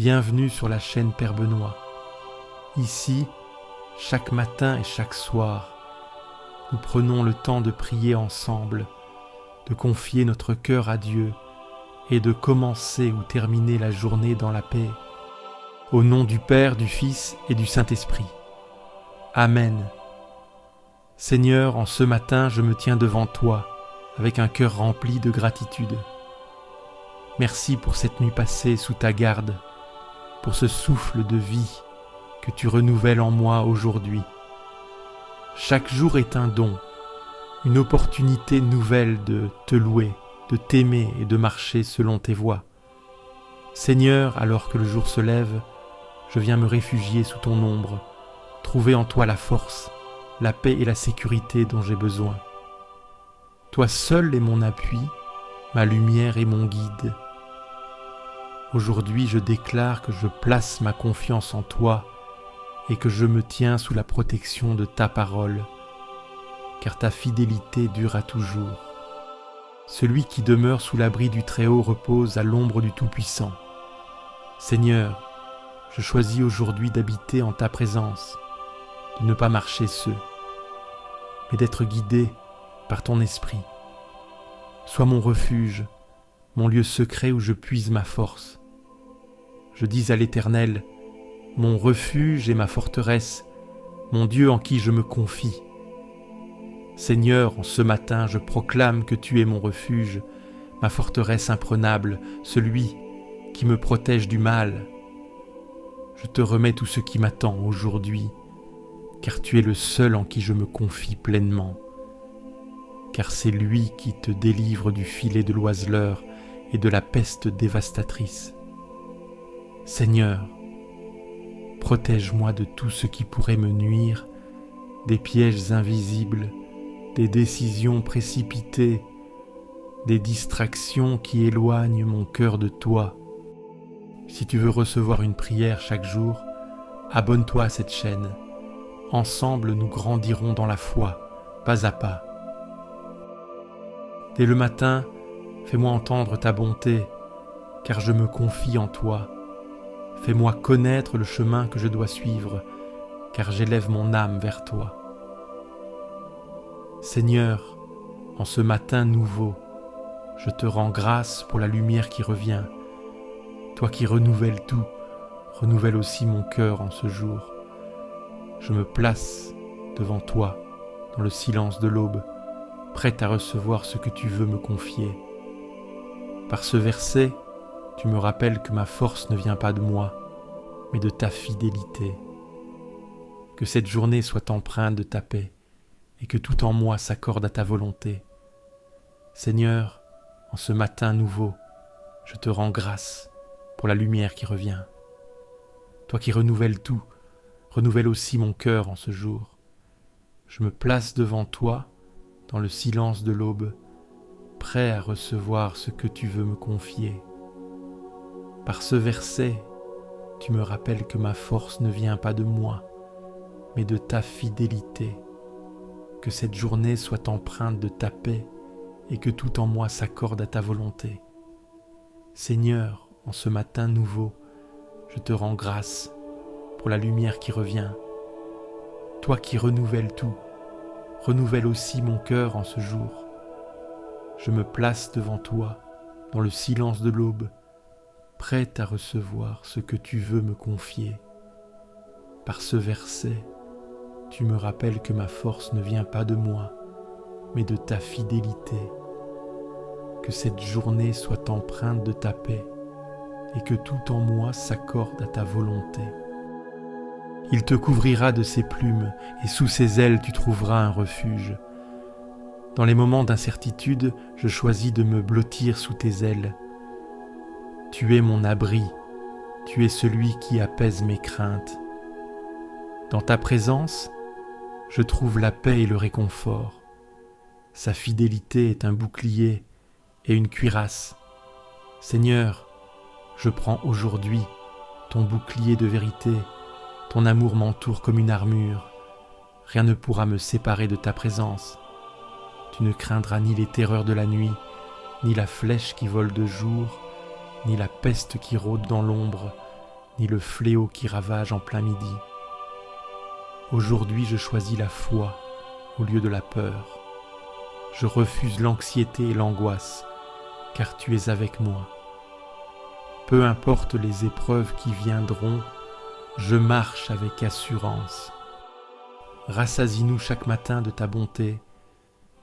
Bienvenue sur la chaîne Père Benoît. Ici, chaque matin et chaque soir, nous prenons le temps de prier ensemble, de confier notre cœur à Dieu et de commencer ou terminer la journée dans la paix. Au nom du Père, du Fils et du Saint-Esprit. Amen. Seigneur, en ce matin, je me tiens devant toi avec un cœur rempli de gratitude. Merci pour cette nuit passée sous ta garde, pour ce souffle de vie que tu renouvelles en moi aujourd'hui. Chaque jour est un don, une opportunité nouvelle de te louer, de t'aimer et de marcher selon tes voies. Seigneur, alors que le jour se lève, je viens me réfugier sous ton ombre, trouver en toi la force, la paix et la sécurité dont j'ai besoin. Toi seul es mon appui, ma lumière et mon guide. Aujourd'hui, je déclare que je place ma confiance en toi et que je me tiens sous la protection de ta parole, car ta fidélité dure à toujours. Celui qui demeure sous l'abri du Très-Haut repose à l'ombre du Tout-Puissant. Seigneur, je choisis aujourd'hui d'habiter en ta présence, de ne pas marcher seul, mais d'être guidé par ton esprit. Sois mon refuge, mon lieu secret où je puise ma force. Je dis à l'Éternel, mon refuge et ma forteresse, mon Dieu en qui je me confie. Seigneur, en ce matin, je proclame que tu es mon refuge, ma forteresse imprenable, celui qui me protège du mal. Je te remets tout ce qui m'attend aujourd'hui, car tu es le seul en qui je me confie pleinement. Car c'est lui qui te délivre du filet de l'oiseleur et de la peste dévastatrice. Seigneur, protège-moi de tout ce qui pourrait me nuire, des pièges invisibles, des décisions précipitées, des distractions qui éloignent mon cœur de toi. Si tu veux recevoir une prière chaque jour, abonne-toi à cette chaîne. Ensemble, nous grandirons dans la foi, pas à pas. Dès le matin, fais-moi entendre ta bonté, car je me confie en toi. Fais-moi connaître le chemin que je dois suivre, car j'élève mon âme vers toi. Seigneur, en ce matin nouveau, je te rends grâce pour la lumière qui revient. Toi qui renouvelles tout, renouvelle aussi mon cœur en ce jour. Je me place devant toi, dans le silence de l'aube, prête à recevoir ce que tu veux me confier. Par ce verset, tu me rappelles que ma force ne vient pas de moi, mais de ta fidélité. Que cette journée soit empreinte de ta paix et que tout en moi s'accorde à ta volonté. Seigneur, en ce matin nouveau, je te rends grâce pour la lumière qui revient. Toi qui renouvelles tout, renouvelle aussi mon cœur en ce jour. Je me place devant toi, dans le silence de l'aube, prêt à recevoir ce que tu veux me confier. Par ce verset, tu me rappelles que ma force ne vient pas de moi, mais de ta fidélité. Que cette journée soit empreinte de ta paix et que tout en moi s'accorde à ta volonté. Seigneur, en ce matin nouveau, je te rends grâce pour la lumière qui revient. Toi qui renouvelles tout, renouvelle aussi mon cœur en ce jour. Je me place devant toi, dans le silence de l'aube, prête à recevoir ce que tu veux me confier. Par ce verset, tu me rappelles que ma force ne vient pas de moi, mais de ta fidélité. Que cette journée soit empreinte de ta paix et que tout en moi s'accorde à ta volonté. Il te couvrira de ses plumes et sous ses ailes tu trouveras un refuge. Dans les moments d'incertitude, je choisis de me blottir sous tes ailes. Tu es mon abri, tu es celui qui apaise mes craintes. Dans ta présence, je trouve la paix et le réconfort. Sa fidélité est un bouclier et une cuirasse. Seigneur, je prends aujourd'hui ton bouclier de vérité, ton amour m'entoure comme une armure. Rien ne pourra me séparer de ta présence. Tu ne craindras ni les terreurs de la nuit, ni la flèche qui vole de jour, ni la peste qui rôde dans l'ombre, ni le fléau qui ravage en plein midi. Aujourd'hui, je choisis la foi au lieu de la peur. Je refuse l'anxiété et l'angoisse, car tu es avec moi. Peu importe les épreuves qui viendront, je marche avec assurance. Rassasie-nous chaque matin de ta bonté,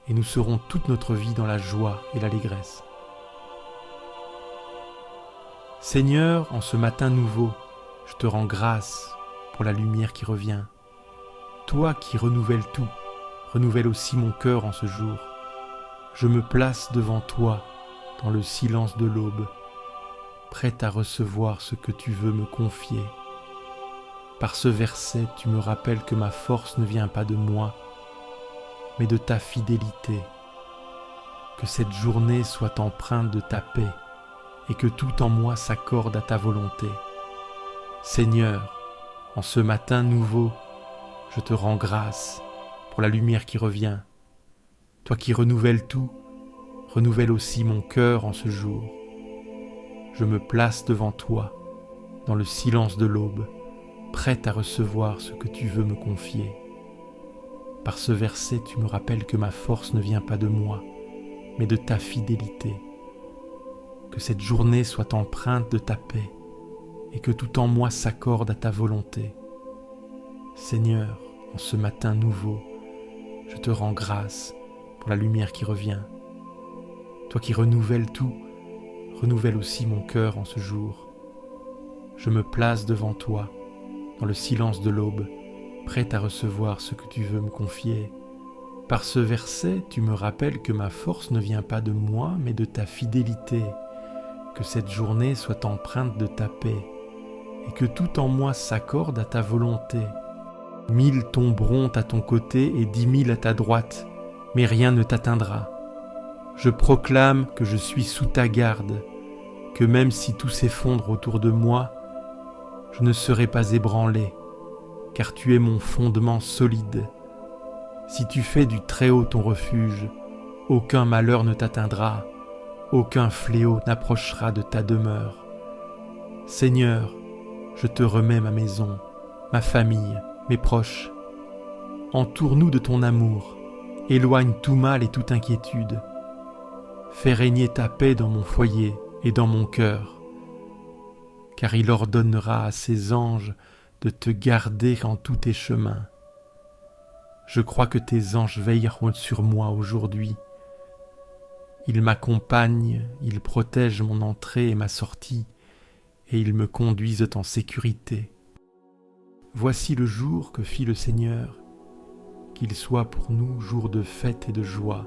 et nous serons toute notre vie dans la joie et l'allégresse. Seigneur, en ce matin nouveau, je te rends grâce pour la lumière qui revient. Toi qui renouvelles tout, renouvelle aussi mon cœur en ce jour. Je me place devant toi dans le silence de l'aube, prête à recevoir ce que tu veux me confier. Par ce verset, tu me rappelles que ma force ne vient pas de moi, mais de ta fidélité. Que cette journée soit empreinte de ta paix et que tout en moi s'accorde à ta volonté. Seigneur, en ce matin nouveau, je te rends grâce pour la lumière qui revient. Toi qui renouvelles tout, renouvelle aussi mon cœur en ce jour. Je me place devant toi, dans le silence de l'aube, prête à recevoir ce que tu veux me confier. Par ce verset, tu me rappelles que ma force ne vient pas de moi, mais de ta fidélité. Que cette journée soit empreinte de ta paix et que tout en moi s'accorde à ta volonté. Seigneur, en ce matin nouveau, je te rends grâce pour la lumière qui revient. Toi qui renouvelles tout, renouvelle aussi mon cœur en ce jour. Je me place devant toi, dans le silence de l'aube, prête à recevoir ce que tu veux me confier. Par ce verset, tu me rappelles que ma force ne vient pas de moi, mais de ta fidélité. Que cette journée soit empreinte de ta paix, et que tout en moi s'accorde à ta volonté. 1000 tomberont à ton côté et 10 000 à ta droite, mais rien ne t'atteindra. Je proclame que je suis sous ta garde, que même si tout s'effondre autour de moi, je ne serai pas ébranlé, car tu es mon fondement solide. Si tu fais du Très-Haut ton refuge, aucun malheur ne t'atteindra, aucun fléau n'approchera de ta demeure. Seigneur, je te remets ma maison, ma famille, mes proches. Entoure-nous de ton amour, éloigne tout mal et toute inquiétude. Fais régner ta paix dans mon foyer et dans mon cœur, car il ordonnera à ses anges de te garder en tous tes chemins. Je crois que tes anges veilleront sur moi aujourd'hui. Ils m'accompagnent, ils protègent mon entrée et ma sortie, et ils me conduisent en sécurité. Voici le jour que fit le Seigneur, qu'il soit pour nous jour de fête et de joie.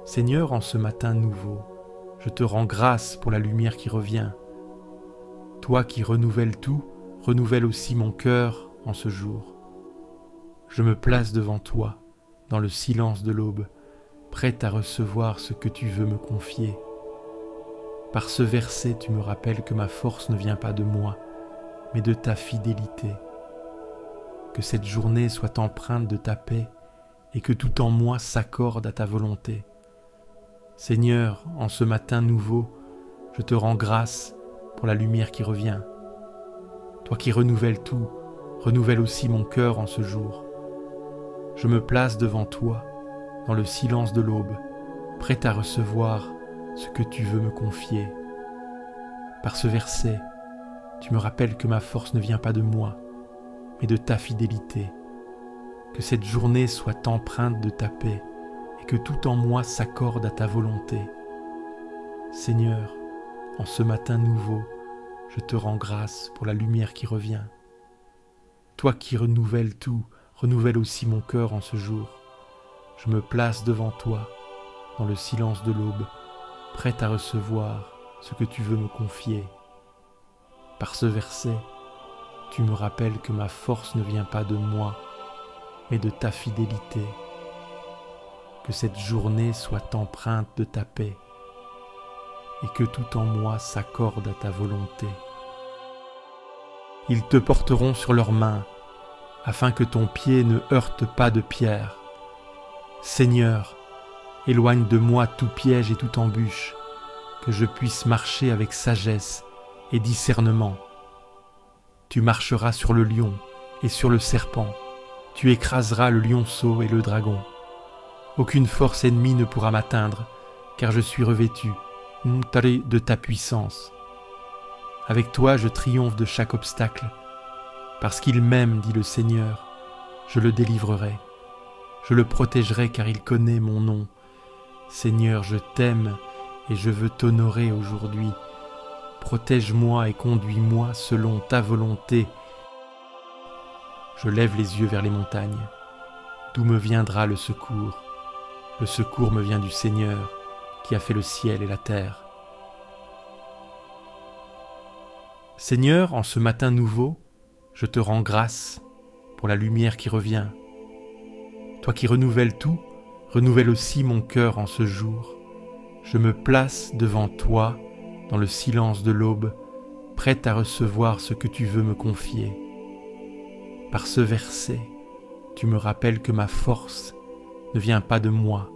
Seigneur, en ce matin nouveau, je te rends grâce pour la lumière qui revient. Toi qui renouvelles tout, renouvelle aussi mon cœur en ce jour. Je me place devant toi, dans le silence de l'aube, prête à recevoir ce que tu veux me confier. Par ce verset, tu me rappelles que ma force ne vient pas de moi, mais de ta fidélité. Que cette journée soit empreinte de ta paix et que tout en moi s'accorde à ta volonté. Seigneur, en ce matin nouveau, je te rends grâce pour la lumière qui revient. Toi qui renouvelles tout, renouvelle aussi mon cœur en ce jour. Je me place devant toi, dans le silence de l'aube, prête à recevoir ce que tu veux me confier. Par ce verset, tu me rappelles que ma force ne vient pas de moi, mais de ta fidélité. Que cette journée soit empreinte de ta paix et que tout en moi s'accorde à ta volonté. Seigneur, en ce matin nouveau, je te rends grâce pour la lumière qui revient. Toi qui renouvelles tout, renouvelle aussi mon cœur en ce jour. Je me place devant toi, dans le silence de l'aube, prête à recevoir ce que tu veux me confier. Par ce verset, tu me rappelles que ma force ne vient pas de moi, mais de ta fidélité. Que cette journée soit empreinte de ta paix et que tout en moi s'accorde à ta volonté. Ils te porteront sur leurs mains, afin que ton pied ne heurte pas de pierre. Seigneur, éloigne de moi tout piège et toute embûche, que je puisse marcher avec sagesse et discernement. Tu marcheras sur le lion et sur le serpent, tu écraseras le lionceau et le dragon. Aucune force ennemie ne pourra m'atteindre, car je suis revêtu de ta puissance. Avec toi je triomphe de chaque obstacle, parce qu'il m'aime, dit le Seigneur, je le délivrerai. Je le protégerai car il connaît mon nom. Seigneur, je t'aime et je veux t'honorer aujourd'hui. Protège-moi et conduis-moi selon ta volonté. Je lève les yeux vers les montagnes. D'où me viendra le secours? Le secours me vient du Seigneur qui a fait le ciel et la terre. Seigneur, en ce matin nouveau, je te rends grâce pour la lumière qui revient. Toi qui renouvelles tout, renouvelle aussi mon cœur en ce jour. Je me place devant toi dans le silence de l'aube, prête à recevoir ce que tu veux me confier. Par ce verset, tu me rappelles que ma force ne vient pas de moi,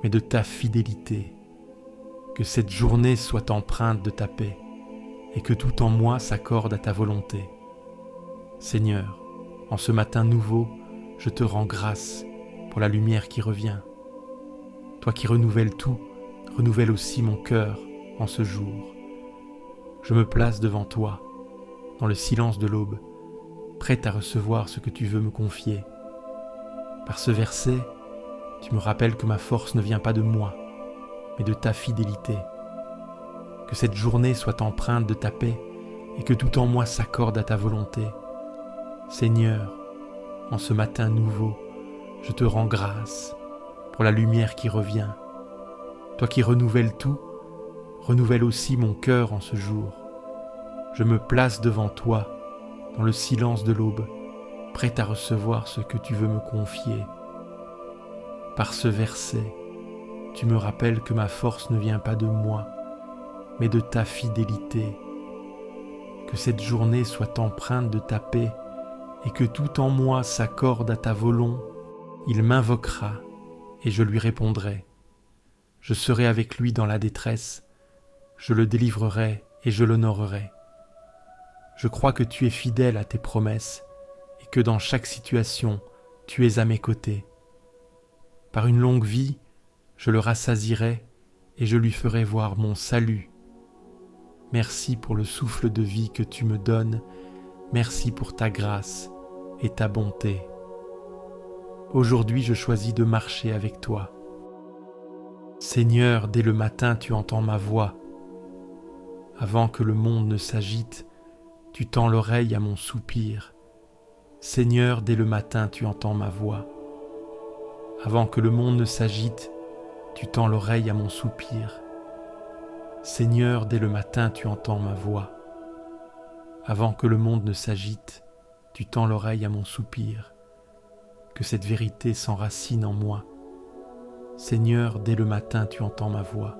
mais de ta fidélité. Que cette journée soit empreinte de ta paix et que tout en moi s'accorde à ta volonté. Seigneur, en ce matin nouveau, je te rends grâce pour la lumière qui revient. Toi qui renouvelles tout, renouvelle aussi mon cœur en ce jour. Je me place devant toi, dans le silence de l'aube, prête à recevoir ce que tu veux me confier. Par ce verset, tu me rappelles que ma force ne vient pas de moi, mais de ta fidélité. Que cette journée soit empreinte de ta paix et que tout en moi s'accorde à ta volonté. Seigneur, en ce matin nouveau, je te rends grâce pour la lumière qui revient. Toi qui renouvelles tout, renouvelle aussi mon cœur en ce jour. Je me place devant toi, dans le silence de l'aube, prêt à recevoir ce que tu veux me confier. Par ce verset, tu me rappelles que ma force ne vient pas de moi, mais de ta fidélité. Que cette journée soit empreinte de ta paix et que tout en moi s'accorde à ta volonté. Il m'invoquera et je lui répondrai. Je serai avec lui dans la détresse, je le délivrerai et je l'honorerai. Je crois que tu es fidèle à tes promesses et que dans chaque situation, tu es à mes côtés. Par une longue vie, je le rassasierai et je lui ferai voir mon salut. Merci pour le souffle de vie que tu me donnes, merci pour ta grâce et ta bonté. Aujourd'hui, je choisis de marcher avec toi. Seigneur, dès le matin, tu entends ma voix. Avant que le monde ne s'agite, tu tends l'oreille à mon soupir. Seigneur, dès le matin, tu entends ma voix. Avant que le monde ne s'agite, tu tends l'oreille à mon soupir. Seigneur, dès le matin, tu entends ma voix. Avant que le monde ne s'agite, tu tends l'oreille à mon soupir. Que cette vérité s'enracine en moi. Seigneur, dès le matin, tu entends ma voix.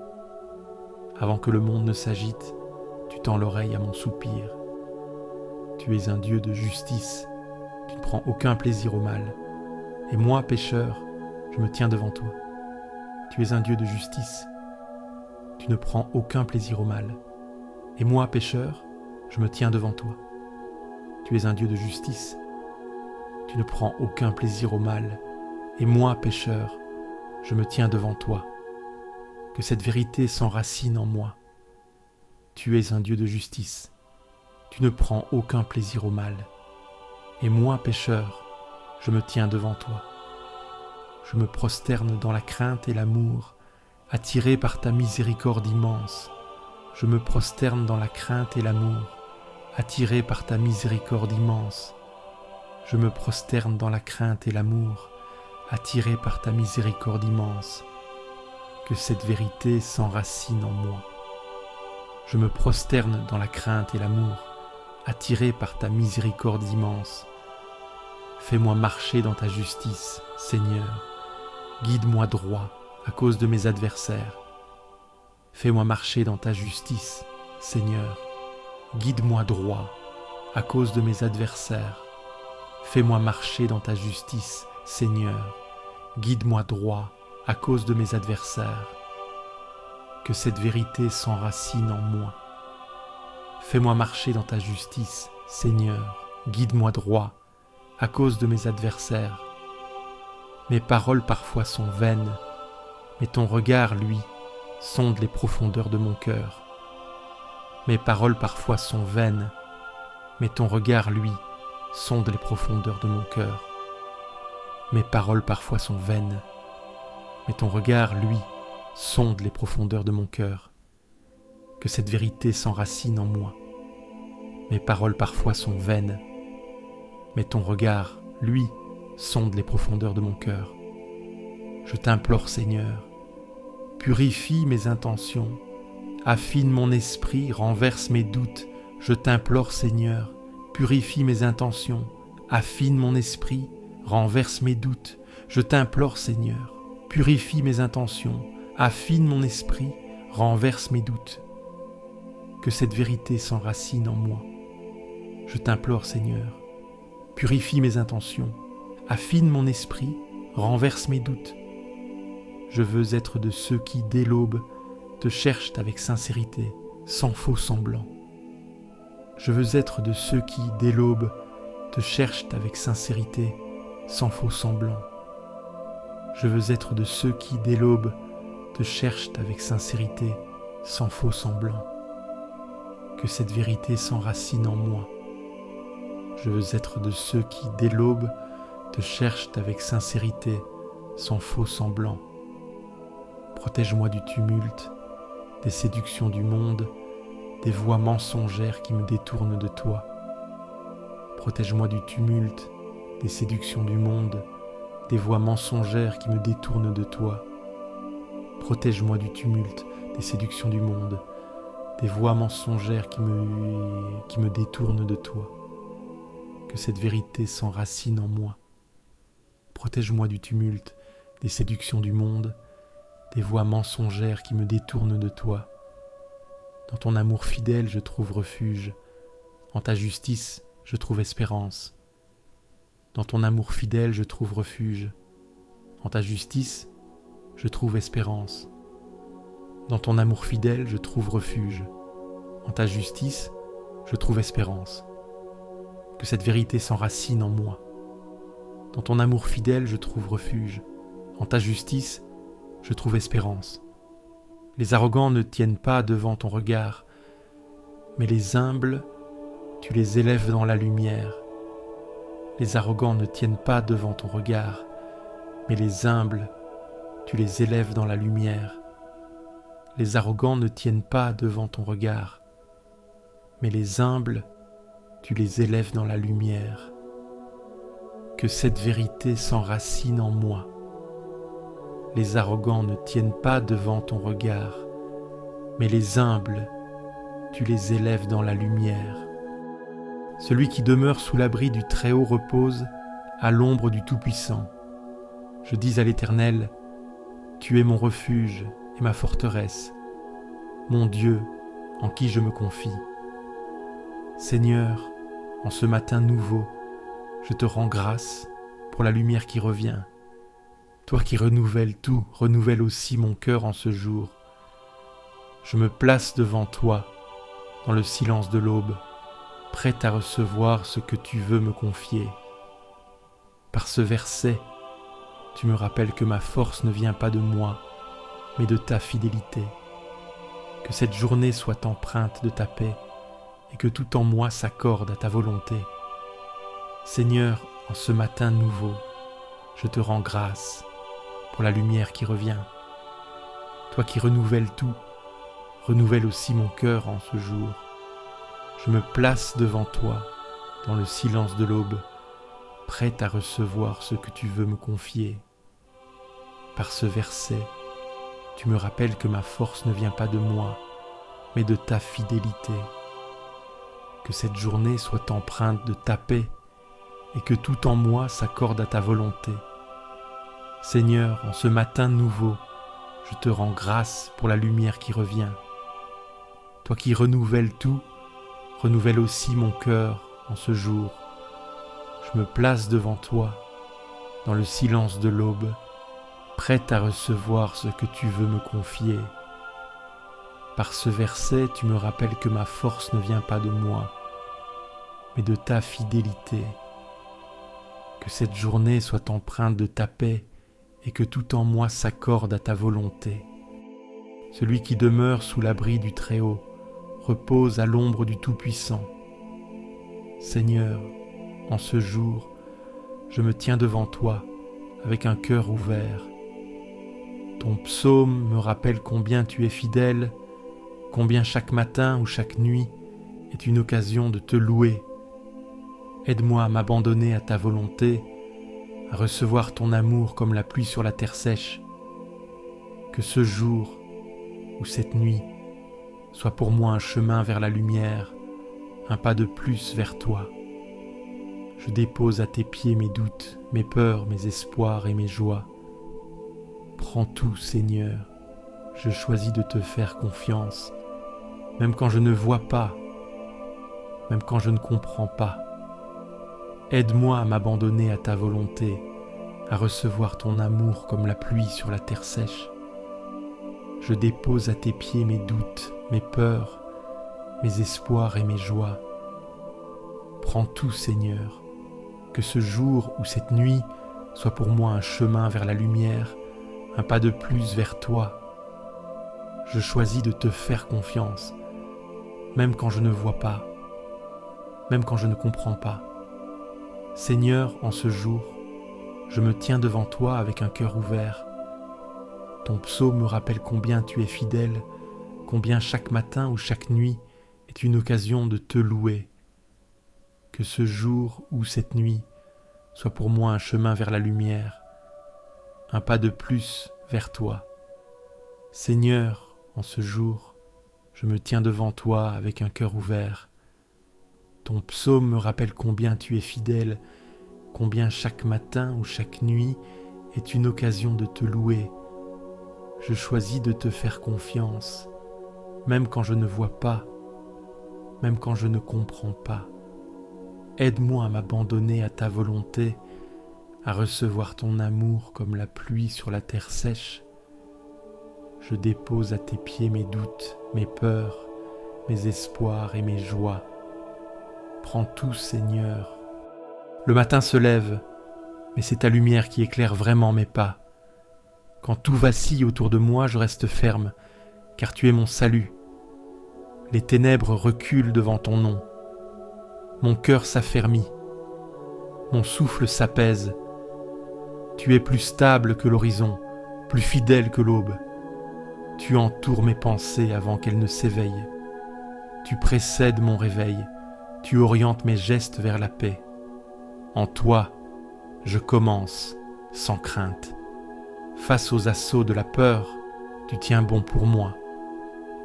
Avant que le monde ne s'agite, tu tends l'oreille à mon soupir. Tu es un Dieu de justice, tu ne prends aucun plaisir au mal. Et moi, pécheur, je me tiens devant toi. Tu es un Dieu de justice, tu ne prends aucun plaisir au mal. Et moi, pécheur, je me tiens devant toi. Tu es un Dieu de justice, tu ne prends aucun plaisir au mal. Et moi, pécheur, je me tiens devant toi. Que cette vérité s'enracine en moi. Tu es un Dieu de justice, tu ne prends aucun plaisir au mal. Et moi, pécheur, je me tiens devant toi. Je me prosterne dans la crainte et l'amour, attiré par ta miséricorde immense. Je me prosterne dans la crainte et l'amour, attiré par ta miséricorde immense. Je me prosterne dans la crainte et l'amour, attiré par ta miséricorde immense. Que cette vérité s'enracine en moi. Je me prosterne dans la crainte et l'amour, attiré par ta miséricorde immense. Fais-moi marcher dans ta justice, Seigneur. Guide-moi droit à cause de mes adversaires. Fais-moi marcher dans ta justice, Seigneur. Guide-moi droit à cause de mes adversaires. Fais-moi marcher dans ta justice, Seigneur. Guide-moi droit à cause de mes adversaires. Que cette vérité s'enracine en moi. Fais-moi marcher dans ta justice, Seigneur, guide-moi droit, à cause de mes adversaires. Mes paroles parfois sont vaines, mais ton regard, lui, sonde les profondeurs de mon cœur. Mes paroles parfois sont vaines, mais ton regard, lui, sonde les profondeurs de mon cœur. Mes paroles parfois sont vaines, mais ton regard, lui, sonde les profondeurs de mon cœur. Que cette vérité s'enracine en moi. Mes paroles parfois sont vaines, mais ton regard, lui, sonde les profondeurs de mon cœur. Je t'implore, Seigneur, purifie mes intentions, affine mon esprit, renverse mes doutes. Je t'implore, Seigneur, purifie mes intentions, affine mon esprit, renverse mes doutes. Je t'implore, Seigneur, purifie mes intentions, affine mon esprit, renverse mes doutes. Que cette vérité s'enracine en moi. Je t'implore, Seigneur, purifie mes intentions, affine mon esprit, renverse mes doutes. Je veux être de ceux qui, dès l'aube, te cherchent avec sincérité, sans faux semblant. Je veux être de ceux qui, dès l'aube, te cherchent avec sincérité, sans faux semblant. Je veux être de ceux qui, dès l'aube, te cherchent avec sincérité, sans faux semblant. Que cette vérité s'enracine en moi. Je veux être de ceux qui, dès l'aube, te cherchent avec sincérité, sans faux semblant. Protège-moi du tumulte, des séductions du monde, des voix mensongères qui me détournent de toi. Protège-moi du tumulte, des séductions du monde, des voix mensongères qui me détournent de toi. Protège-moi du tumulte, des séductions du monde, des voix mensongères qui me détournent de toi. Que cette vérité s'enracine en moi. Protège-moi du tumulte, des séductions du monde, des voix mensongères qui me détournent de toi. Dans ton amour fidèle, je trouve refuge. En ta justice, je trouve espérance. Dans ton amour fidèle, je trouve refuge. En ta justice, je trouve espérance. Dans ton amour fidèle, je trouve refuge. En ta justice, je trouve espérance. Que cette vérité s'enracine en moi. Dans ton amour fidèle, je trouve refuge. En ta justice, je trouve espérance. Les arrogants ne tiennent pas devant ton regard, mais les humbles, tu les élèves dans la lumière. Les arrogants ne tiennent pas devant ton regard, mais les humbles, tu les élèves dans la lumière. Les arrogants ne tiennent pas devant ton regard, mais les humbles, tu les élèves dans la lumière. Que cette vérité s'enracine en moi. Les arrogants ne tiennent pas devant ton regard, mais les humbles, tu les élèves dans la lumière. Celui qui demeure sous l'abri du Très-Haut repose à l'ombre du Tout-Puissant. Je dis à l'Éternel, tu es mon refuge et ma forteresse, mon Dieu en qui je me confie. Seigneur, en ce matin nouveau, je te rends grâce pour la lumière qui revient. Toi qui renouvelles tout, renouvelle aussi mon cœur en ce jour. Je me place devant toi, dans le silence de l'aube, prêt à recevoir ce que tu veux me confier. Par ce verset, tu me rappelles que ma force ne vient pas de moi, mais de ta fidélité. Que cette journée soit empreinte de ta paix et que tout en moi s'accorde à ta volonté. Seigneur, en ce matin nouveau, je te rends grâce pour la lumière qui revient. Toi qui renouvelles tout, renouvelle aussi mon cœur en ce jour. Je me place devant toi, dans le silence de l'aube, prêt à recevoir ce que tu veux me confier. Par ce verset, tu me rappelles que ma force ne vient pas de moi, mais de ta fidélité. Que cette journée soit empreinte de ta paix et que tout en moi s'accorde à ta volonté. Seigneur, en ce matin nouveau, je te rends grâce pour la lumière qui revient. Toi qui renouvelles tout, renouvelle aussi mon cœur en ce jour. Je me place devant toi, dans le silence de l'aube, prêt à recevoir ce que tu veux me confier. Par ce verset, tu me rappelles que ma force ne vient pas de moi, mais de ta fidélité. Que cette journée soit empreinte de ta paix et que tout en moi s'accorde à ta volonté. Celui qui demeure sous l'abri du Très-Haut repose à l'ombre du Tout-Puissant. Seigneur, en ce jour, je me tiens devant toi avec un cœur ouvert. Ton psaume me rappelle combien tu es fidèle, combien chaque matin ou chaque nuit est une occasion de te louer. Aide-moi à m'abandonner à ta volonté, à recevoir ton amour comme la pluie sur la terre sèche. Que ce jour ou cette nuit soit pour moi un chemin vers la lumière, un pas de plus vers toi. Je dépose à tes pieds mes doutes, mes peurs, mes espoirs et mes joies. Prends tout, Seigneur, je choisis de te faire confiance, même quand je ne vois pas, même quand je ne comprends pas. Aide-moi à m'abandonner à ta volonté, à recevoir ton amour comme la pluie sur la terre sèche. Je dépose à tes pieds mes doutes, mes peurs, mes espoirs et mes joies. Prends tout, Seigneur, que ce jour ou cette nuit soit pour moi un chemin vers la lumière, un pas de plus vers toi. Je choisis de te faire confiance, même quand je ne vois pas, même quand je ne comprends pas. Seigneur, en ce jour, je me tiens devant toi avec un cœur ouvert. Ton psaume me rappelle combien tu es fidèle, combien chaque matin ou chaque nuit est une occasion de te louer. Que ce jour ou cette nuit soit pour moi un chemin vers la lumière, un pas de plus vers toi. Seigneur, en ce jour, je me tiens devant toi avec un cœur ouvert. Ton psaume me rappelle combien tu es fidèle, combien chaque matin ou chaque nuit est une occasion de te louer. Je choisis de te faire confiance, même quand je ne vois pas, même quand je ne comprends pas. Aide-moi à m'abandonner à ta volonté, à recevoir ton amour comme la pluie sur la terre sèche. Je dépose à tes pieds mes doutes, mes peurs, mes espoirs et mes joies. Prends tout, Seigneur. Le matin se lève, mais c'est ta lumière qui éclaire vraiment mes pas. Quand tout vacille autour de moi, je reste ferme, car tu es mon salut. Les ténèbres reculent devant ton nom. Mon cœur s'affermit, mon souffle s'apaise. Tu es plus stable que l'horizon, plus fidèle que l'aube. Tu entoures mes pensées avant qu'elles ne s'éveillent. Tu précèdes mon réveil, tu orientes mes gestes vers la paix. En toi, je commence sans crainte. Face aux assauts de la peur, tu tiens bon pour moi.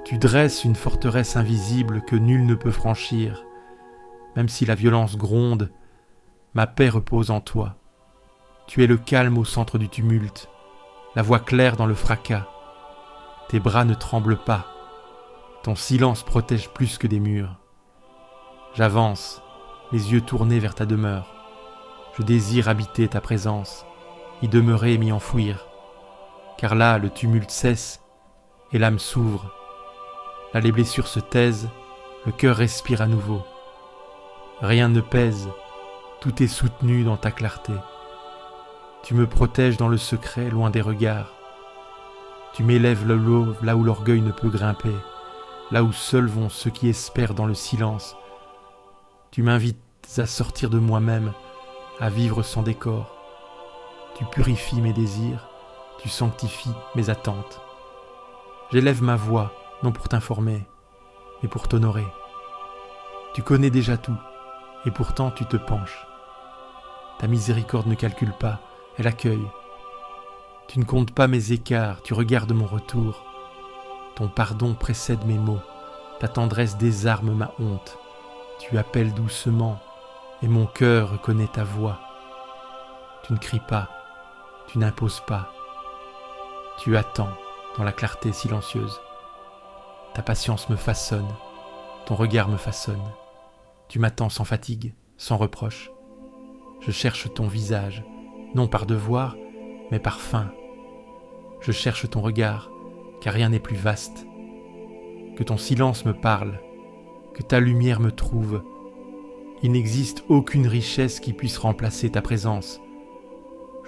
Tu dresses une forteresse invisible que nul ne peut franchir. Même si la violence gronde, ma paix repose en toi. Tu es le calme au centre du tumulte, la voix claire dans le fracas. Tes bras ne tremblent pas, ton silence protège plus que des murs. J'avance, les yeux tournés vers ta demeure. Je désire habiter ta présence, y demeurer et m'y enfouir. Car là, le tumulte cesse et l'âme s'ouvre. Là, les blessures se taisent, le cœur respire à nouveau. Rien ne pèse, tout est soutenu dans ta clarté. Tu me protèges dans le secret, loin des regards. Tu m'élèves le lot là où l'orgueil ne peut grimper, là où seuls vont ceux qui espèrent dans le silence. Tu m'invites à sortir de moi-même, à vivre sans décor. Tu purifies mes désirs, tu sanctifies mes attentes. J'élève ma voix, non pour t'informer, mais pour t'honorer. Tu connais déjà tout, et pourtant tu te penches. Ta miséricorde ne calcule pas, elle accueille. Tu ne comptes pas mes écarts, tu regardes mon retour. Ton pardon précède mes mots, ta tendresse désarme ma honte. Tu appelles doucement, et mon cœur reconnaît ta voix. Tu ne cries pas, tu n'imposes pas. Tu attends dans la clarté silencieuse. Ta patience me façonne, ton regard me façonne. Tu m'attends sans fatigue, sans reproche. Je cherche ton visage, non par devoir, mais par faim. Je cherche ton regard, car rien n'est plus vaste. que ton silence me parle, que ta lumière me trouve. Il n'existe aucune richesse qui puisse remplacer ta présence.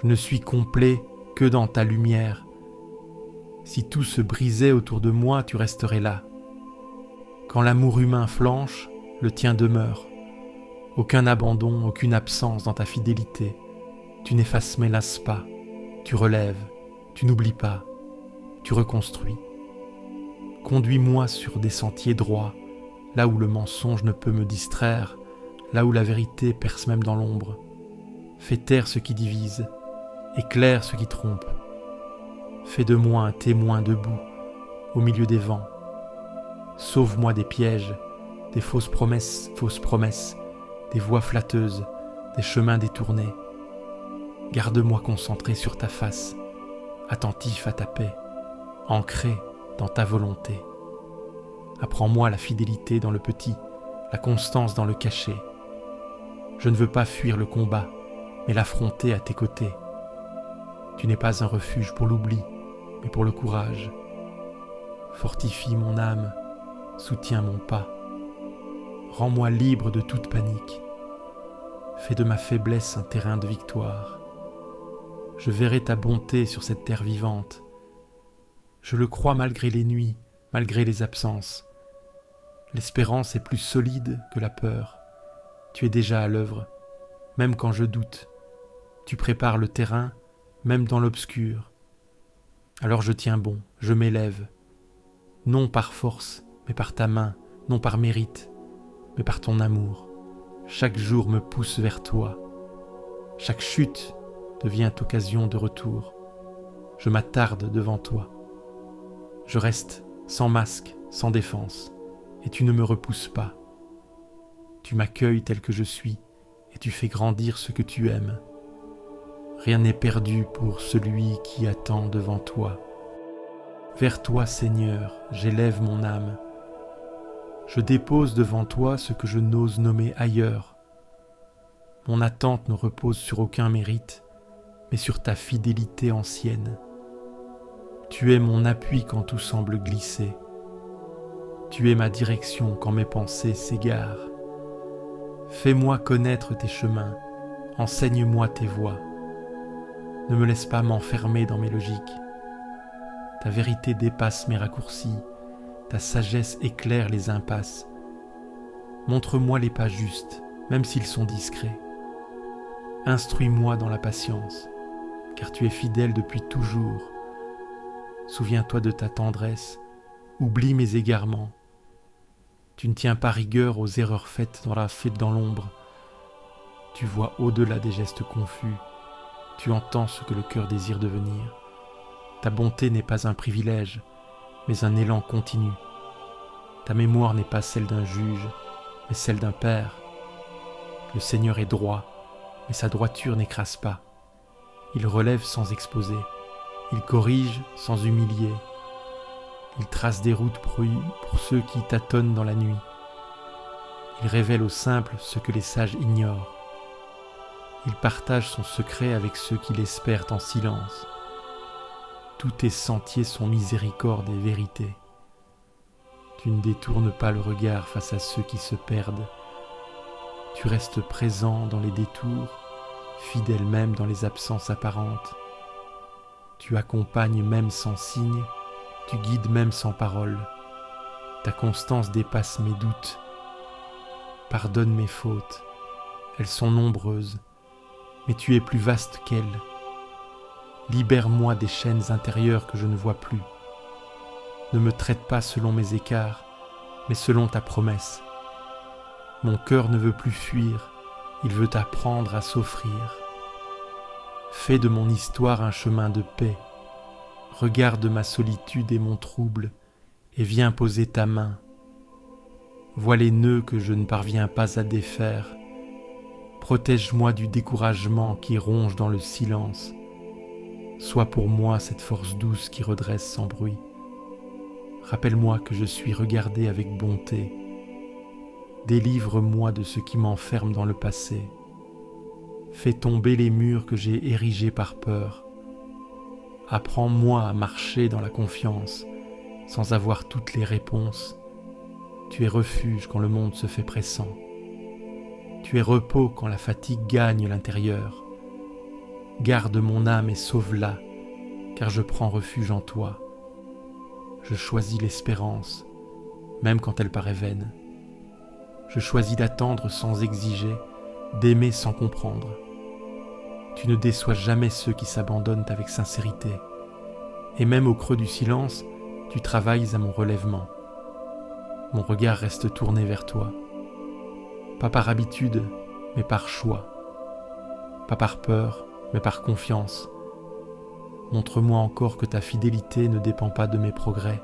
Je ne suis complet que dans ta lumière. Si tout se brisait autour de moi, tu resterais là. Quand l'amour humain flanche, le tien demeure. Aucun abandon, aucune absence dans ta fidélité. Tu n'effaces mélasse pas, tu relèves, tu n'oublies pas, tu reconstruis. Conduis-moi sur des sentiers droits, là où le mensonge ne peut me distraire, là où la vérité perce même dans l'ombre. Fais taire ce qui divise, éclaire ce qui trompe. Fais de moi un témoin debout, au milieu des vents. Sauve-moi des pièges, des fausses promesses, des voies flatteuses, des chemins détournés. Garde-moi concentré sur ta face, attentif à ta paix, ancré dans ta volonté. Apprends-moi la fidélité dans le petit, la constance dans le caché. Je ne veux pas fuir le combat, mais l'affronter à tes côtés. Tu n'es pas un refuge pour l'oubli, mais pour le courage. Fortifie mon âme, soutiens mon pas. Rends-moi libre de toute panique. Fais de ma faiblesse un terrain de victoire. Je verrai ta bonté sur cette terre vivante. Je le crois malgré les nuits, malgré les absences. L'espérance est plus solide que la peur. Tu es déjà à l'œuvre, même quand je doute. Tu prépares le terrain, même dans l'obscur. Alors je tiens bon, je m'élève. Non par force, mais par ta main, non par mérite, mais par ton amour. Chaque jour me pousse vers toi. Chaque chute devient occasion de retour. Je m'attarde devant toi. Je reste sans masque, sans défense, et tu ne me repousses pas. Tu m'accueilles tel que je suis, et tu fais grandir ce que tu aimes. Rien n'est perdu pour celui qui attend devant toi. Vers toi, Seigneur, j'élève mon âme. Je dépose devant toi ce que je n'ose nommer ailleurs. Mon attente ne repose sur aucun mérite, mais sur ta fidélité ancienne. Tu es mon appui quand tout semble glisser. Tu es ma direction quand mes pensées s'égarent. Fais-moi connaître tes chemins, enseigne-moi tes voies. Ne me laisse pas m'enfermer dans mes logiques. Ta vérité dépasse mes raccourcis, ta sagesse éclaire les impasses. Montre-moi les pas justes, même s'ils sont discrets. Instruis-moi dans la patience, car tu es fidèle depuis toujours. Souviens-toi de ta tendresse, oublie mes égarements. Tu ne tiens pas rigueur aux erreurs faites dans l'ombre. Tu vois au-delà des gestes confus, tu entends ce que le cœur désire devenir. Ta bonté n'est pas un privilège, mais un élan continu. Ta mémoire n'est pas celle d'un juge, mais celle d'un père. Le Seigneur est droit, mais sa droiture n'écrase pas. Il relève sans exposer, il corrige sans humilier. Il trace des routes pour ceux qui tâtonnent dans la nuit. Il révèle aux simples ce que les sages ignorent. Il partage son secret avec ceux qui l'espèrent en silence. Tous tes sentiers sont miséricorde et vérité. Tu ne détournes pas le regard face à ceux qui se perdent. Tu restes présent dans les détours, fidèle même dans les absences apparentes. Tu accompagnes même sans signe, tu guides même sans parole. Ta constance dépasse mes doutes. Pardonne mes fautes, elles sont nombreuses, mais tu es plus vaste qu'elles. Libère-moi des chaînes intérieures que je ne vois plus. Ne me traite pas selon mes écarts, mais selon ta promesse. Mon cœur ne veut plus fuir, il veut apprendre à s'offrir. Fais de mon histoire un chemin de paix. Regarde ma solitude et mon trouble, et viens poser ta main. Vois les nœuds que je ne parviens pas à défaire. Protège-moi du découragement qui ronge dans le silence. Sois pour moi cette force douce qui redresse sans bruit. Rappelle-moi que je suis regardé avec bonté. Délivre-moi de ce qui m'enferme dans le passé. Fais tomber les murs que j'ai érigés par peur. Apprends-moi à marcher dans la confiance, sans avoir toutes les réponses, Tu es refuge quand le monde se fait pressant. Tu es repos quand la fatigue gagne l'intérieur. Garde mon âme et sauve-la, car je prends refuge en toi. Je choisis l'espérance, même quand elle paraît vaine. Je choisis d'attendre sans exiger, d'aimer sans comprendre. Tu ne déçois jamais ceux qui s'abandonnent avec sincérité. Et même au creux du silence, tu travailles à mon relèvement. Mon regard reste tourné vers toi. Pas par habitude, mais par choix. Pas par peur, mais par confiance. Montre-moi encore que ta fidélité ne dépend pas de mes progrès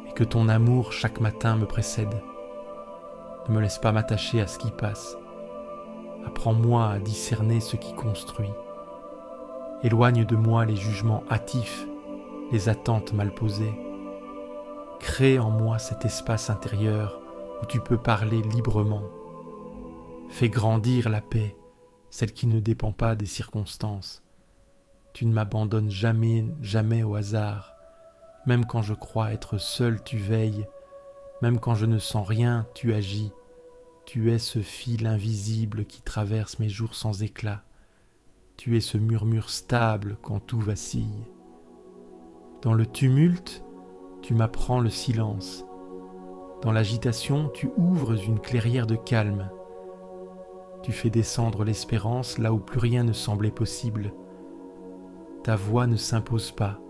et que ton amour chaque matin me précède. Ne me laisse pas m'attacher à ce qui passe. Apprends-moi à discerner ce qui construit. Éloigne de moi les jugements hâtifs, les attentes mal posées. Crée en moi cet espace intérieur où tu peux parler librement. Fais grandir la paix, celle qui ne dépend pas des circonstances. Tu ne m'abandonnes jamais, jamais au hasard. Même quand je crois être seul, tu veilles. Même quand je ne sens rien, tu agis. Tu es ce fil invisible qui traverse mes jours sans éclat. Tu es ce murmure stable quand tout vacille. Dans le tumulte, tu m'apprends le silence. Dans l'agitation, tu ouvres une clairière de calme. Tu fais descendre l'espérance là où plus rien ne semblait possible. Ta voix ne s'impose pas,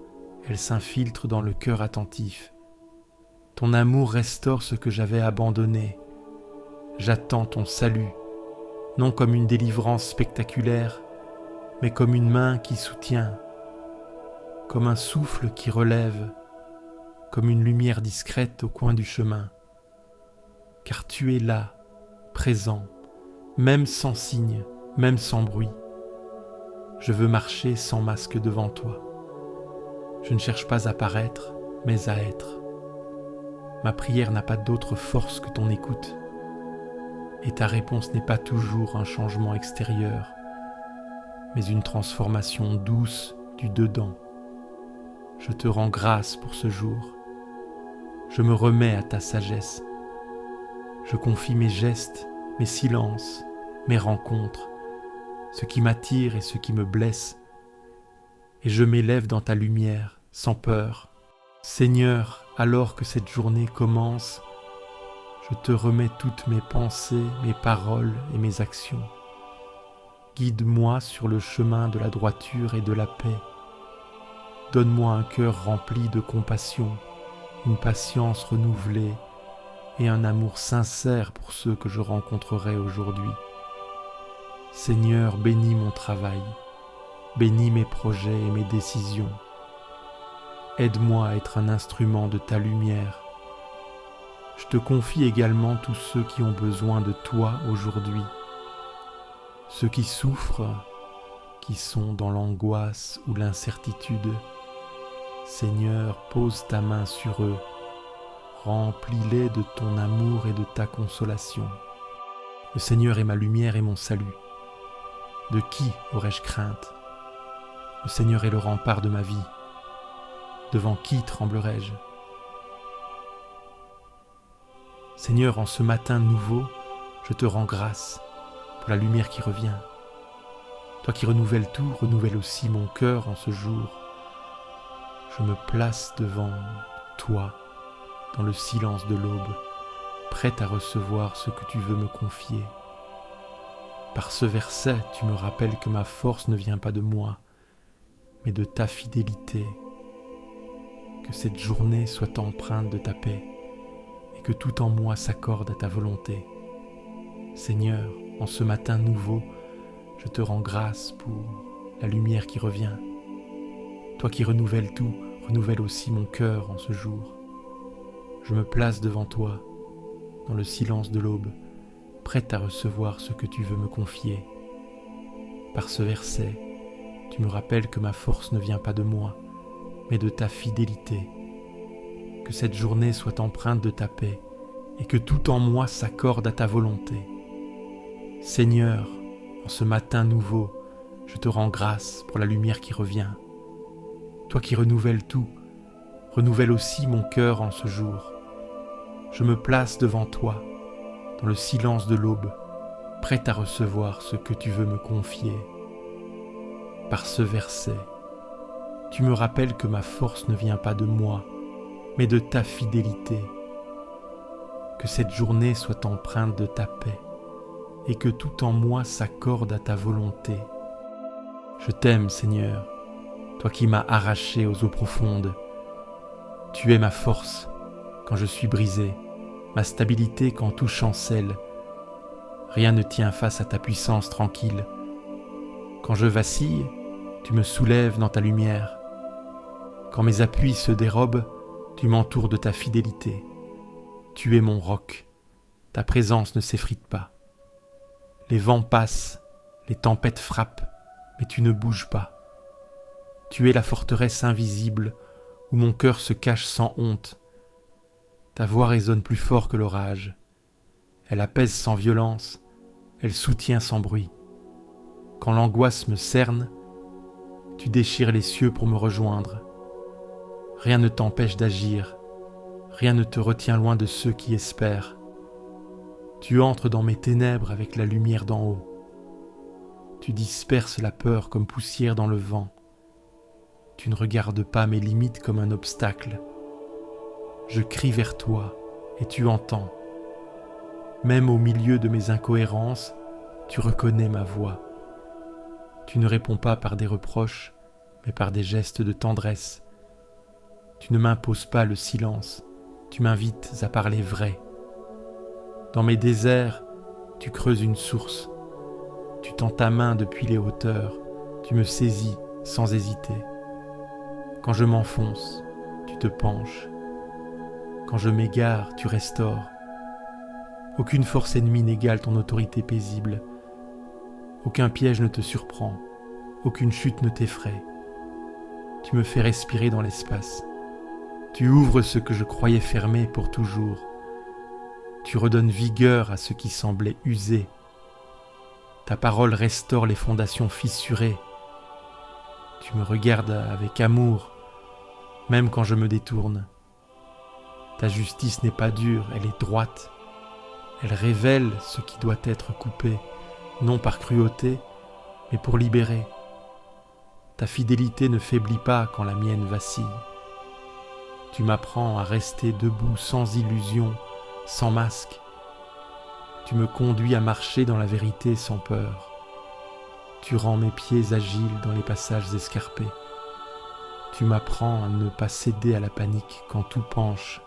elle s'infiltre dans le cœur attentif. Ton amour restaure ce que j'avais abandonné. J'attends ton salut, non comme une délivrance spectaculaire, mais comme une main qui soutient, comme un souffle qui relève, comme une lumière discrète au coin du chemin. Car tu es là, présent, même sans signe, même sans bruit. Je veux marcher sans masque devant toi. Je ne cherche pas à paraître, mais à être. Ma prière n'a pas d'autre force que ton écoute. Et ta réponse n'est pas toujours un changement extérieur, mais une transformation douce du dedans. Je te rends grâce pour ce jour. Je me remets à ta sagesse. Je confie mes gestes, mes silences, mes rencontres, ce qui m'attire et ce qui me blesse, et je m'élève dans ta lumière, sans peur. Seigneur, alors que cette journée commence, je te remets toutes mes pensées, mes paroles et mes actions. Guide-moi sur le chemin de la droiture et de la paix. Donne-moi un cœur rempli de compassion, une patience renouvelée et un amour sincère pour ceux que je rencontrerai aujourd'hui. Seigneur, bénis mon travail, bénis mes projets et mes décisions. Aide-moi à être un instrument de ta lumière. Je te confie également tous ceux qui ont besoin de toi aujourd'hui, ceux qui souffrent, qui sont dans l'angoisse ou l'incertitude. Seigneur, pose ta main sur eux, remplis-les de ton amour et de ta consolation. Le Seigneur est ma lumière et mon salut. De qui aurais-je crainte? Le Seigneur est le rempart de ma vie. Devant qui tremblerais-je? Seigneur, en ce matin nouveau, je te rends grâce pour la lumière qui revient. Toi qui renouvelles tout, renouvelle aussi mon cœur en ce jour. Je me place devant toi, dans le silence de l'aube, prête à recevoir ce que tu veux me confier. Par ce verset, tu me rappelles que ma force ne vient pas de moi, mais de ta fidélité. Que cette journée soit empreinte de ta paix et que tout en moi s'accorde à ta volonté. Seigneur, en ce matin nouveau, je te rends grâce pour la lumière qui revient. Toi qui renouvelles tout, renouvelle aussi mon cœur en ce jour. Je me place devant toi, dans le silence de l'aube, prête à recevoir ce que tu veux me confier. Par ce verset, tu me rappelles que ma force ne vient pas de moi, mais de ta fidélité. Que cette journée soit empreinte de ta paix et que tout en moi s'accorde à ta volonté. Seigneur, en ce matin nouveau, je te rends grâce pour la lumière qui revient. Toi qui renouvelles tout, renouvelle aussi mon cœur en ce jour. je me place devant toi, dans le silence de l'aube, prêt à recevoir ce que tu veux me confier. Par ce verset, tu me rappelles que ma force ne vient pas de moi, mais de ta fidélité. Que cette journée soit empreinte de ta paix, et que tout en moi s'accorde à ta volonté. Je t'aime, Seigneur, toi qui m'as arraché aux eaux profondes. Tu es ma force quand je suis brisé, ma stabilité quand tout chancelle. Rien ne tient face à ta puissance tranquille. Quand je vacille, tu me soulèves dans ta lumière. Quand mes appuis se dérobent, tu m'entoures de ta fidélité. Tu es mon roc, ta présence ne s'effrite pas. Les vents passent, les tempêtes frappent, mais tu ne bouges pas. Tu es la forteresse invisible où mon cœur se cache sans honte. Ta voix résonne plus fort que l'orage. Elle apaise sans violence, elle soutient sans bruit. Quand l'angoisse me cerne, tu déchires les cieux pour me rejoindre. Rien ne t'empêche d'agir, rien ne te retient loin de ceux qui espèrent. Tu entres dans mes ténèbres avec la lumière d'en haut. Tu disperses la peur comme poussière dans le vent. Tu ne regardes pas mes limites comme un obstacle. Je crie vers toi et tu entends. Même au milieu de mes incohérences, tu reconnais ma voix. Tu ne réponds pas par des reproches, mais par des gestes de tendresse. Tu ne m'imposes pas le silence, tu m'invites à parler vrai. Dans mes déserts, tu creuses une source. Tu tends ta main depuis les hauteurs, tu me saisis sans hésiter. Quand je m'enfonce, tu te penches. Quand je m'égare, tu restaures. Aucune force ennemie n'égale ton autorité paisible. Aucun piège ne te surprend, aucune chute ne t'effraie. Tu me fais respirer dans l'espace. Tu ouvres ce que je croyais fermé pour toujours. Tu redonnes vigueur à ce qui semblait usé. Ta parole restaure les fondations fissurées. Tu me regardes avec amour, même quand je me détourne. Ta justice n'est pas dure, elle est droite. Elle révèle ce qui doit être coupé, non par cruauté, mais pour libérer. Ta fidélité ne faiblit pas quand la mienne vacille. Tu m'apprends à rester debout sans illusion, sans masque. Tu me conduis à marcher dans la vérité sans peur. Tu rends mes pieds agiles dans les passages escarpés. Tu m'apprends à ne pas céder à la panique quand tout penche.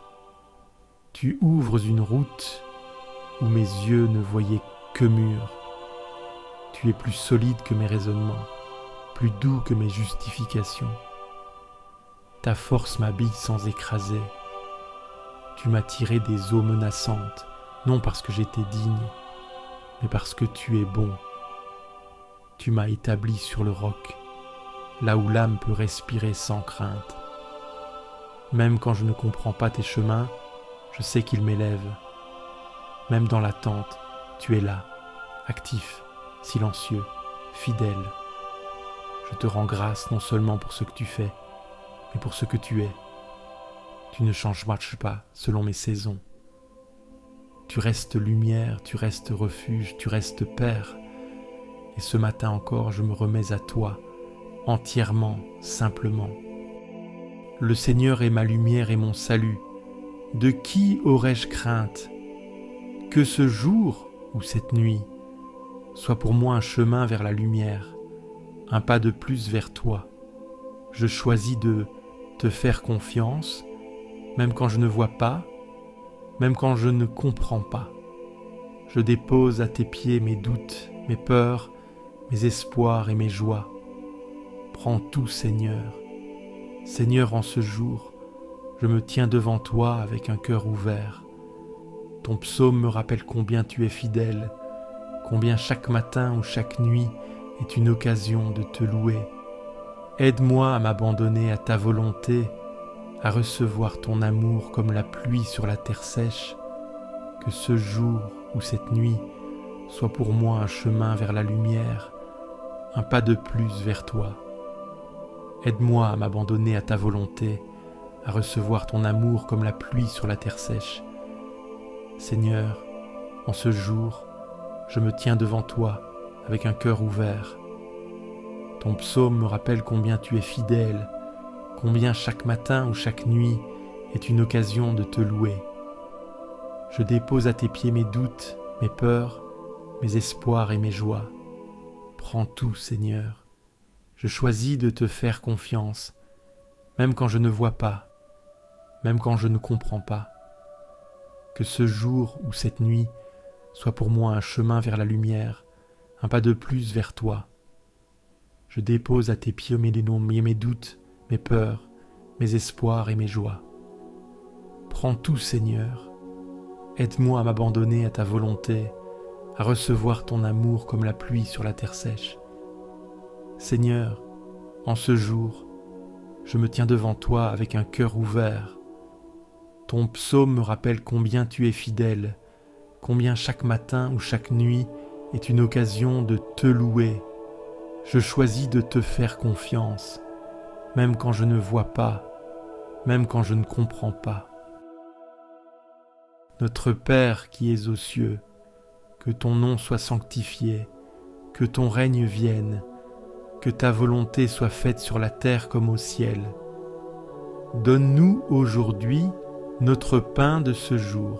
Tu ouvres une route où mes yeux ne voyaient que murs. Tu es plus solide que mes raisonnements, plus doux que mes justifications. Ta force m'habille sans écraser. Tu m'as tiré des eaux menaçantes, non parce que j'étais digne, mais parce que tu es bon. Tu m'as établi sur le roc, là où l'âme peut respirer sans crainte. Même quand je ne comprends pas tes chemins, je sais qu'ils m'élèvent. Même dans l'attente, tu es là, actif, silencieux, fidèle. Je te rends grâce non seulement pour ce que tu fais, mais pour ce que tu es. Tu ne changes pas selon mes saisons. Tu restes lumière, tu restes refuge, tu restes Père. Et ce matin encore, je me remets à toi, entièrement, simplement. Le Seigneur est ma lumière et mon salut. De qui aurais-je crainte? Que ce jour ou cette nuit soit pour moi un chemin vers la lumière, un pas de plus vers toi. Je choisis de te faire confiance, même quand je ne vois pas, même quand je ne comprends pas. Je dépose à tes pieds mes doutes, mes peurs, mes espoirs et mes joies. Prends tout, Seigneur. Seigneur, en ce jour, je me tiens devant toi avec un cœur ouvert. Ton psaume me rappelle combien tu es fidèle, combien chaque matin ou chaque nuit est une occasion de te louer. Aide-moi à m'abandonner à ta volonté, à recevoir ton amour comme la pluie sur la terre sèche. Que ce jour ou cette nuit soit pour moi un chemin vers la lumière, un pas de plus vers toi. Aide-moi à m'abandonner à ta volonté, à recevoir ton amour comme la pluie sur la terre sèche. Seigneur, en ce jour, je me tiens devant toi avec un cœur ouvert. Ton psaume me rappelle combien tu es fidèle, combien chaque matin ou chaque nuit est une occasion de te louer. Je dépose à tes pieds mes doutes, mes peurs, mes espoirs et mes joies. Prends tout, Seigneur. Je choisis de te faire confiance, même quand je ne vois pas, même quand je ne comprends pas. Que ce jour ou cette nuit soit pour moi un chemin vers la lumière, un pas de plus vers toi. Je dépose à tes pieds mes doutes, mes peurs, mes espoirs et mes joies. Prends tout, Seigneur. Aide-moi à m'abandonner à ta volonté, à recevoir ton amour comme la pluie sur la terre sèche. Seigneur, en ce jour, je me tiens devant toi avec un cœur ouvert. Ton psaume me rappelle combien tu es fidèle, combien chaque matin ou chaque nuit est une occasion de te louer. Je choisis de te faire confiance, même quand je ne vois pas, même quand je ne comprends pas. Notre Père qui es aux cieux, que ton nom soit sanctifié, que ton règne vienne, que ta volonté soit faite sur la terre comme au ciel. Donne-nous aujourd'hui notre pain de ce jour.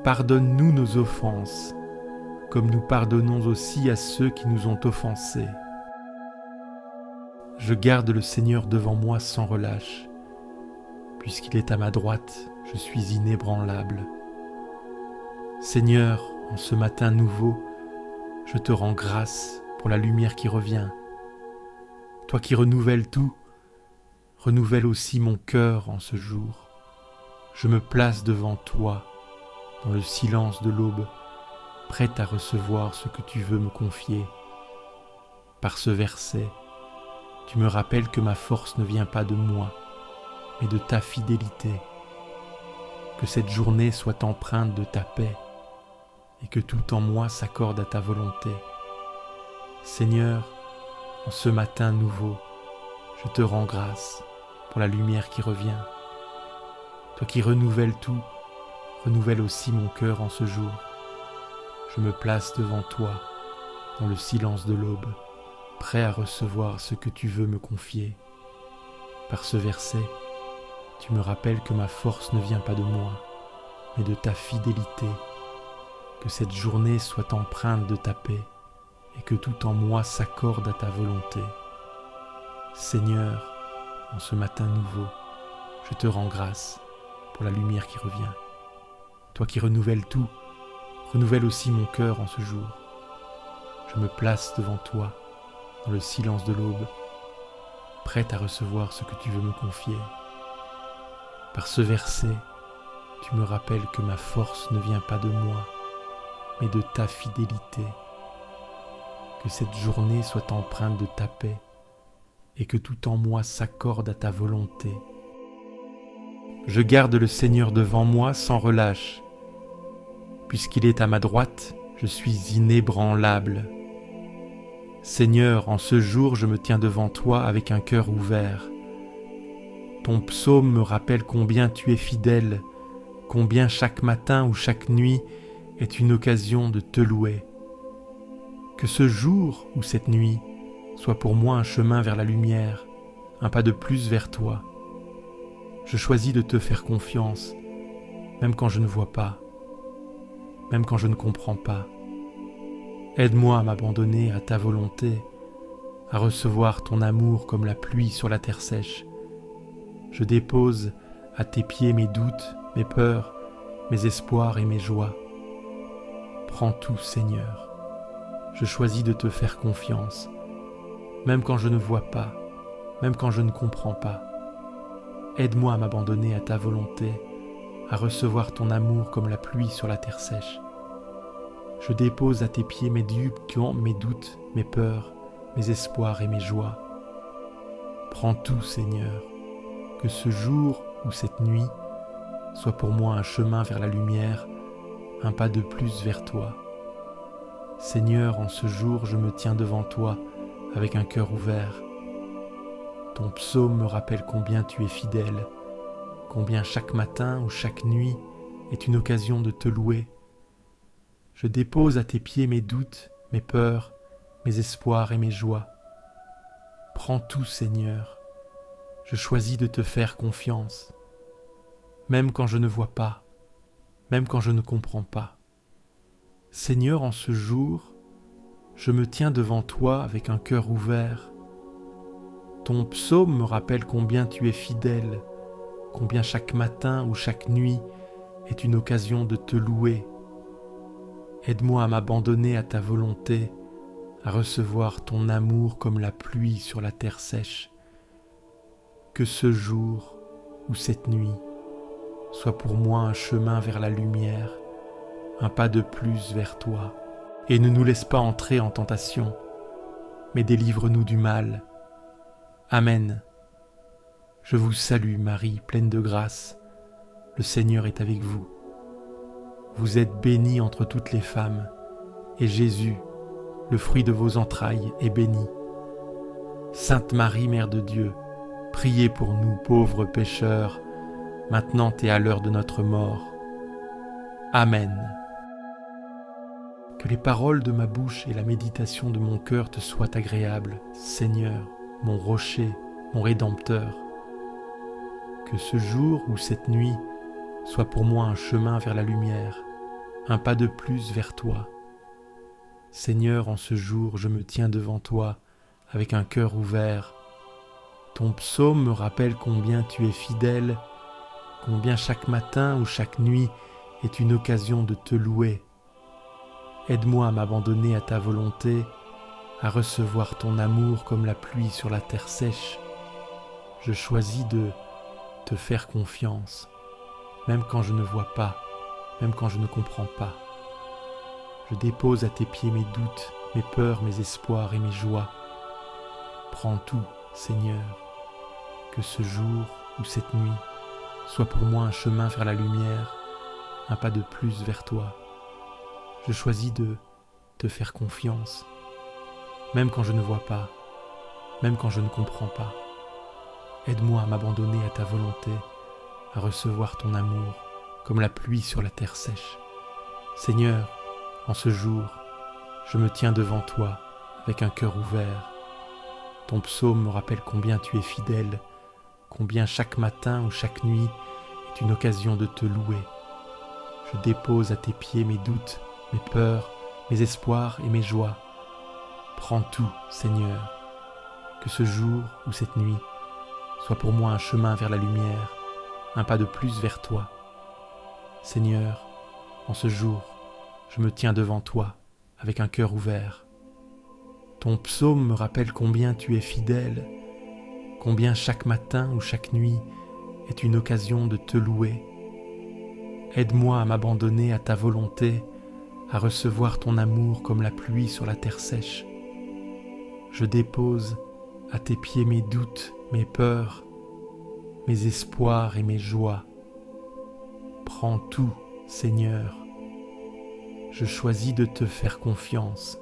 Pardonne-nous nos offenses, comme nous pardonnons aussi à ceux qui nous ont offensés. Je garde le Seigneur devant moi sans relâche. Puisqu'il est à ma droite, je suis inébranlable. Seigneur, en ce matin nouveau, je te rends grâce pour la lumière qui revient. Toi qui renouvelles tout, renouvelle aussi mon cœur en ce jour. Je me place devant toi, dans le silence de l'aube, prête à recevoir ce que tu veux me confier. Par ce verset, tu me rappelles que ma force ne vient pas de moi, mais de ta fidélité. Que cette journée soit empreinte de ta paix, et que tout en moi s'accorde à ta volonté. Seigneur, en ce matin nouveau, je te rends grâce pour la lumière qui revient. Toi qui renouvelles tout, renouvelle aussi mon cœur en ce jour. Je me place devant toi, dans le silence de l'aube, prêt à recevoir ce que tu veux me confier. Par ce verset, tu me rappelles que ma force ne vient pas de moi, mais de ta fidélité. Que cette journée soit empreinte de ta paix, et que tout en moi s'accorde à ta volonté. Seigneur, en ce matin nouveau, je te rends grâce pour la lumière qui revient. Toi qui renouvelles tout, renouvelle aussi mon cœur en ce jour. Je me place devant toi, dans le silence de l'aube, prête à recevoir ce que tu veux me confier. Par ce verset, tu me rappelles que ma force ne vient pas de moi, mais de ta fidélité. Que cette journée soit empreinte de ta paix, et que tout en moi s'accorde à ta volonté. Je garde le Seigneur devant moi sans relâche. Puisqu'il est à ma droite, je suis inébranlable. Seigneur, en ce jour, je me tiens devant toi avec un cœur ouvert. Ton psaume me rappelle combien tu es fidèle, combien chaque matin ou chaque nuit est une occasion de te louer. Que ce jour ou cette nuit soit pour moi un chemin vers la lumière, un pas de plus vers toi. Je choisis de te faire confiance, même quand je ne vois pas, même quand je ne comprends pas. Aide-moi à m'abandonner à ta volonté, à recevoir ton amour comme la pluie sur la terre sèche. Je dépose à tes pieds mes doutes, mes peurs, mes espoirs et mes joies. Prends tout, Seigneur. Je choisis de te faire confiance, même quand je ne vois pas, même quand je ne comprends pas. Aide-moi à m'abandonner à ta volonté, à recevoir ton amour comme la pluie sur la terre sèche. Je dépose à tes pieds mes doutes, mes peurs, mes espoirs et mes joies. Prends tout, Seigneur, que ce jour ou cette nuit soit pour moi un chemin vers la lumière, un pas de plus vers toi. Seigneur, en ce jour, je me tiens devant toi avec un cœur ouvert. Ton psaume me rappelle combien tu es fidèle, combien chaque matin ou chaque nuit est une occasion de te louer. Je dépose à tes pieds mes doutes, mes peurs, mes espoirs et mes joies. Prends tout, Seigneur. Je choisis de te faire confiance, même quand je ne vois pas, même quand je ne comprends pas. Seigneur, en ce jour, je me tiens devant toi avec un cœur ouvert. Ton psaume me rappelle combien tu es fidèle, combien chaque matin ou chaque nuit est une occasion de te louer. Aide-moi à m'abandonner à ta volonté, à recevoir ton amour comme la pluie sur la terre sèche. Que ce jour ou cette nuit soit pour moi un chemin vers la lumière, un pas de plus vers toi. Et ne nous laisse pas entrer en tentation, mais délivre-nous du mal. Amen. Je vous salue, Marie, pleine de grâce. Le Seigneur est avec vous. Vous êtes bénie entre toutes les femmes, et Jésus, le fruit de vos entrailles, est béni. Sainte Marie, Mère de Dieu, priez pour nous pauvres pécheurs, maintenant et à l'heure de notre mort. Amen. Que les paroles de ma bouche et la méditation de mon cœur te soient agréables, Seigneur, mon rocher, mon Rédempteur. Que ce jour ou cette nuit soit pour moi un chemin vers la lumière, un pas de plus vers toi. Seigneur, en ce jour, je me tiens devant toi avec un cœur ouvert. Ton psaume me rappelle combien tu es fidèle, combien chaque matin ou chaque nuit est une occasion de te louer. Aide-moi à m'abandonner à ta volonté, à recevoir ton amour comme la pluie sur la terre sèche. Je choisis de te faire confiance, même quand je ne vois pas, même quand je ne comprends pas. Je dépose à tes pieds mes doutes, mes peurs, mes espoirs et mes joies. Prends tout, Seigneur. Que ce jour ou cette nuit soit pour moi un chemin vers la lumière, un pas de plus vers toi. Je choisis de te faire confiance, même quand je ne vois pas, même quand je ne comprends pas. Aide-moi à m'abandonner à ta volonté, à recevoir ton amour comme la pluie sur la terre sèche. Seigneur, en ce jour, je me tiens devant toi avec un cœur ouvert. Ton psaume me rappelle combien tu es fidèle, combien chaque matin ou chaque nuit est une occasion de te louer. Je dépose à tes pieds mes doutes, mes peurs, mes espoirs et mes joies. Prends tout, Seigneur. Que ce jour ou cette nuit soit pour moi un chemin vers la lumière, un pas de plus vers toi. Seigneur, en ce jour, je me tiens devant toi avec un cœur ouvert. Ton psaume me rappelle combien tu es fidèle, combien chaque matin ou chaque nuit est une occasion de te louer. Aide-moi à m'abandonner à ta volonté, à recevoir ton amour comme la pluie sur la terre sèche. Je dépose à tes pieds mes doutes, mes peurs, mes espoirs et mes joies. Prends tout, Seigneur. Je choisis de te faire confiance,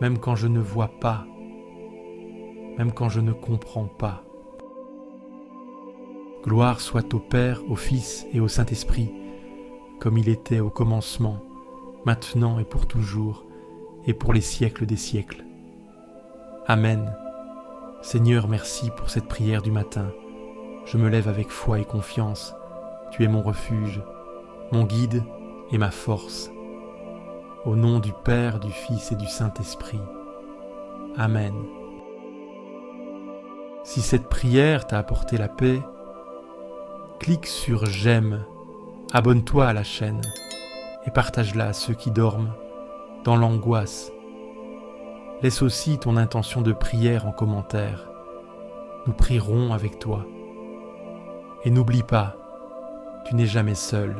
même quand je ne vois pas, même quand je ne comprends pas. Gloire soit au Père, au Fils et au Saint-Esprit, comme il était au commencement, maintenant et pour toujours, et pour les siècles des siècles. Amen. Seigneur, merci pour cette prière du matin. Je me lève avec foi et confiance. Tu es mon refuge, mon guide et ma force. Au nom du Père, du Fils et du Saint-Esprit. Amen. Si cette prière t'a apporté la paix, clique sur j'aime, abonne-toi à la chaîne et partage-la à ceux qui dorment dans l'angoisse. Laisse aussi ton intention de prière en commentaire. Nous prierons avec toi. Et n'oublie pas, tu n'es jamais seul.